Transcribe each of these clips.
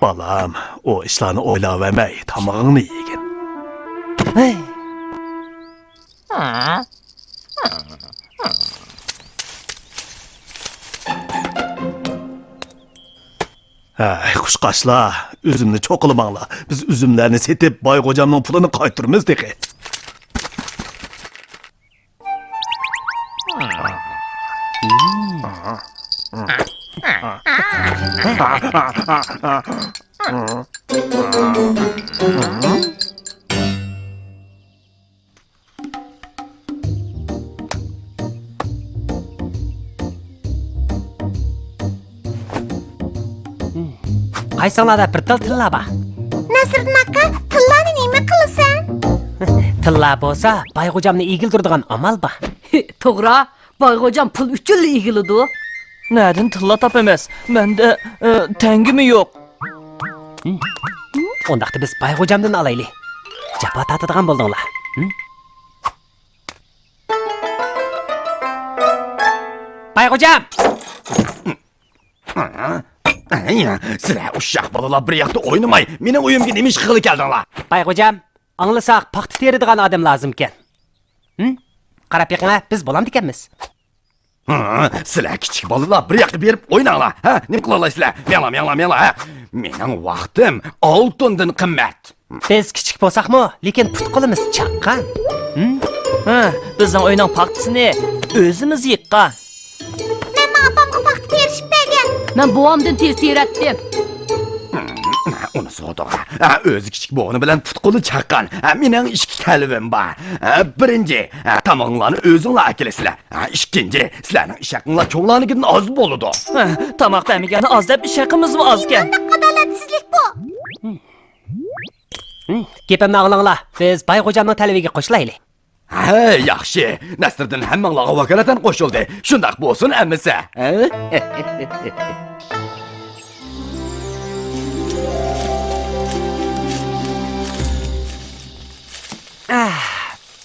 Balam, o işlerini oylavermey, tamağını yegin. Hey. Hey, kuşkaşla, üzümünü çok ılımanla. Biz üzümlerini setip Bay Kocam'ın pulunu kaytırmız deki. Qaysanlarda bir tilla bor. Nasriddin aka, tillani nima qilasan? Tilla bo'lsa, Bayg'o'jamni egildiradigan amal bor. To'g'ri, Bayg'o'jam pul uchun egiladi. Nereden tilla tapamas? Mende tengimi yo'q. Ondaqda biz Bayg'o'jamdan alaylik. Jafo tortadigan bo'ldinglar. Bayg'o'jam! Sizler uşak balalar bir yakta oynamay, benim uyumga nima ish qilib keldinglar? Bayg'o'jam, anglasak paxta teradigan odam lozim ekan. Qarab yiqinglar, biz bo'lamdi ekanmiz. Sizler kichik balalar bir yakta berib o'ynanglar. Ha, nima qila olasizlar? Mela, ha. Mening vaqtim oltindan qimmat. Biz kichik bo'lsaqmi, lekin put qo'limiz chaqqan. Bizning o'yinning paxtasini o'zimiz yiqqan. Men opamga paxta terishib bergan. Men buvamdan tertiratdim. Uni so'to'g'a. O'zi kichik bo'g'ini bilan put qo'li chaqqan. Mening ikki talabim bor. Birinchi, tamog'larni o'zinglar akilasizlar. Ikkinchi, sizlarning ishaqinglar cho'nglarnikidan oz bo'ladi. Tamoq yemagani oz deb ishaqimizmi ozgan? Adolatsizlik bu. Gapimni anglanglar. Biz Bayg'o'jamning talabiga qo'shilaylik. Ha, yaxshi. Nasriddin hammanglarga vakolatan qo'shildi. Shundaq bo'lsin, ammisi.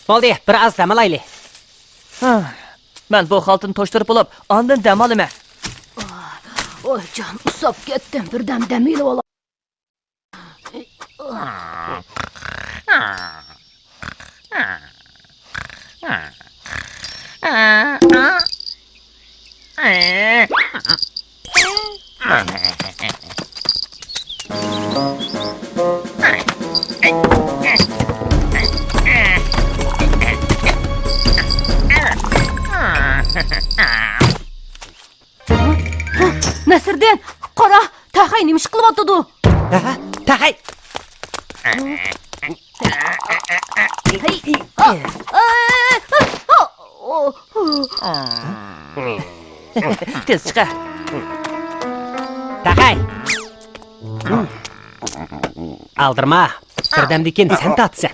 Bo'ldi, biroz dam olaylik. Men bu xaltini to'shtirib olib, ondan dam olaman. Oy jon, usab ketdim. Birdan dam olib olaman. Nasriddin, qara, taqay nima ish qilyapti-du? Taqay. Tez chiqar. Taqay. Aldirma. Birdamdan keyin sen tatsan.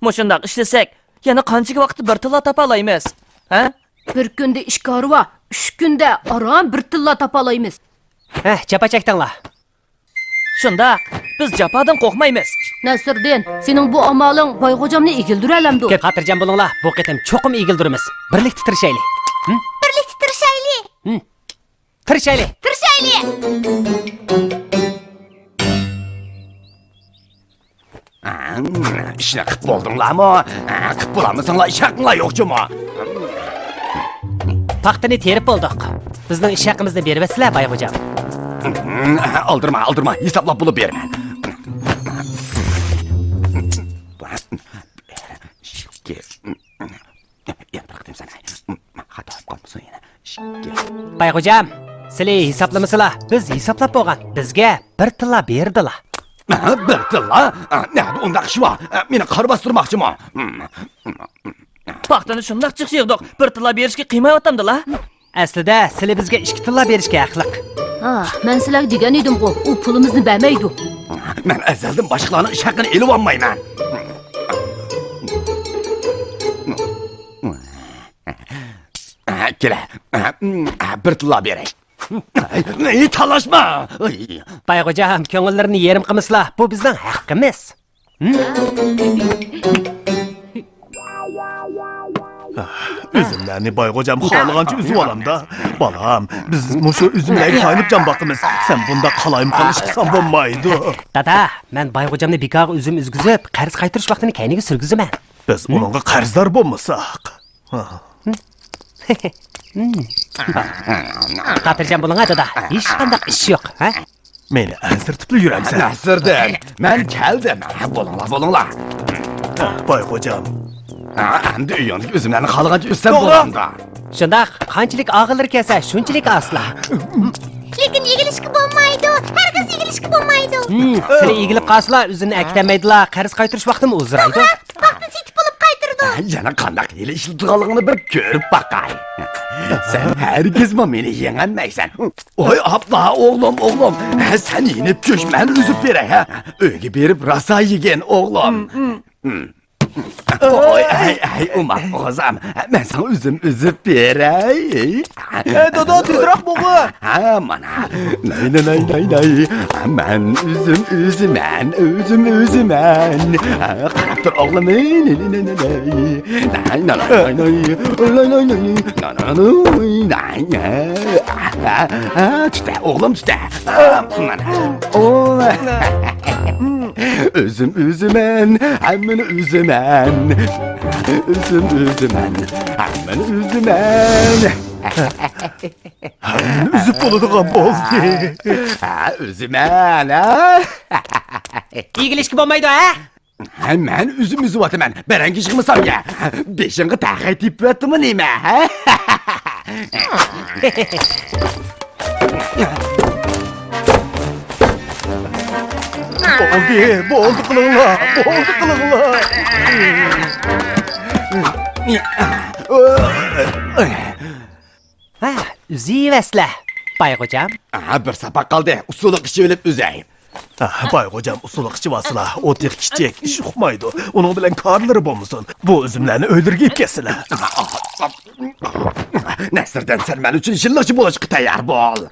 Mushundaq ishlasak, yana qanchaga vaqtda bir tilla topa olamiz? Ha? Bir kunda ishkori va 3 kunda aram bir tilla topa olamiz. Japa chekdinglar. Shundaq, biz jafodan qo'rqmaymiz. Nasriddin, sening bu amaling Bayg'o'jamni egildiralamdi. Ko'p xotirjam bo'linglar. Bu qitim cho'qim egildiramiz. Birlikda tirishaylik. Birlikda tirishaylik. Tirishaylik. Tirishaylik. İşine qilib bo'ldinglarmi? Qilib bo'lamizinglar, ishaqinglar yo'qchimi? Paxtani terib bo'ldik. Bizning ish haqimizni beribsizlar, Bayg'o'jam. Aldırma, hisoblab bo'lib berman. Bayg'o'jam, sizlar hisoblamasizlar. Biz hisoblab bo'lgan. Bizga bir tilla berdilar. Bir tilla? Unda ish bor. Meni qarib bostirmoqchimi? Paxtani shundoq jiq yig'dik. Bir tilla berishga qiymayotgandilar. Aslida sizlar bizga 2 tilla berishga haqliq. Ha, men sizlarga degan edim-ku, u pulimizni bermaydi. Men azaldan boshqalarning ish haqini elib olmayman. Kela. Bir tilla beray. Ey, talashma. Bayxo'jam, ko'ngillarni yerim qilmaslar. Bu bizning haqqimiz. Üzümlerini Bayğocam xalagancha üzüp alamda. Balam, biz muşu üzümlerge kaynıp can bakımız. Sen bunda kalayım kalışsan bo'lmaydi. Dada, men Bayxo'jamni bekorga uzum uzgizib, qarz qaytarish vaqtini kayniga surgizaman. Biz onunla qarzdor bo'lmasak. Xotirjam bo'ling, dada. Hech qanday ish yo'q, ha? Meni azdirtibli yuramsan. Nasırdan, men keldim. Bo'linglar. Bayğocam. Endi uyingdagi üzümlarni xalagancha ussam bo'lamda. Shundoq, qanchalik og'irlar kelsa, shunchalik asla. Lekin egilishga bo'lmaydi. Hargiz egilishga bo'lmaydi. Sizlar egilib qolsalar, o'zini aktamaydilar, qarz qaytarish vaqtim uzraydi. Vaqtni setib olib qaytirdi. Yana qandaq hile ishlatganligini bir ko'rib baqay. Sen herkesma meni yenganmaysan. Oy abla oğlum. Sen yenip köş men üzüp beray ha. Öyle berip rasa yegen oğlum. Oy ay umar oğuzam. Ben sana üzüp beray. Dodo tezroq bo'g'i. Ha mana. Nay. Men üzümen. Qarab tur oğlum. Nay. Tüte oğlum tüte. Mana. Üzümen. Hemen üzümen. Hemen üzümen. Üzüp bo'ladigan bo'ldi. Üzümen ha. Egilishga bo'lmaydi, ha? Men üzüm ataman. Berengi chiqmasam ya. Beshingga taqay tip o'tdimi nima, ha? Bo'ldi qilinglar. Ha, üzüyevasizlar. Bayxo'jam. Bir sapak qoldi. Usuli qishib olib üzay. Bayğocam usulukçı vasıla. O tek çiçek iş uqmaydı. Onun bilen karları bo'lmasin. Bu üzümlerini öldürgeyip kesiler. Nasırdan sen men üçün şillikçi bo'lishga tayyor bo'l.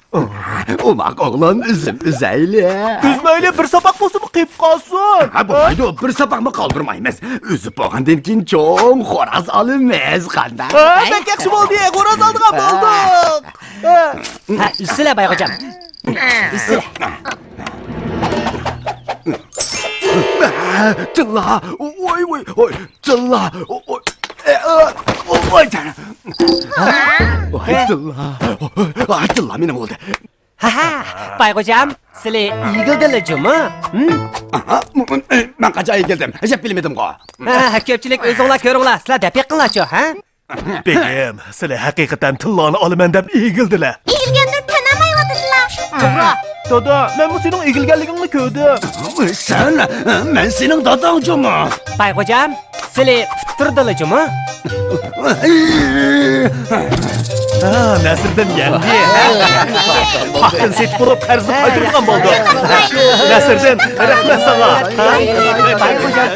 Umaq oğlan üzeyli. Üzmeyle bir sapak bo'lsa qiyib qolsin. Ha bo'lmaydi, bir sapaqmi qoldirmaymiz. Üzüp bo'lgandan keyin cho'ng xo'roz olamiz qanday. Bek yaxshi bo'ldi, xo'roz oldigan bo'ldik. Ha, üzsizlar Bayxo'jam. Üzsizlar. Tilla, oy, tilla, oy canım. Ay tilla benim oldu. Ha, Bayxo'jam, sizlar egildinglar jumi? Ben kaçaya geldim, hep bilmedim ko. Ha, ko'pchilik o'zinglar ko'ringlar, sizlar deb yiqinglar-chu, ha? Begim, sizlar haqiqatan tillani olaman deb egildilar. Egilgandir tanamayotdilar. To'g'ri. Dodo, men bu sening egilganligingni ko'rdim. Sen, ben senin dadancımı. Bayxo'jam, sizlar turdilar jumi? Nasırdan yendi. Hakkın set bulup qarzni qaytargan bo'ldi. Nasırdan, rahmat sana. Bayxo'jam.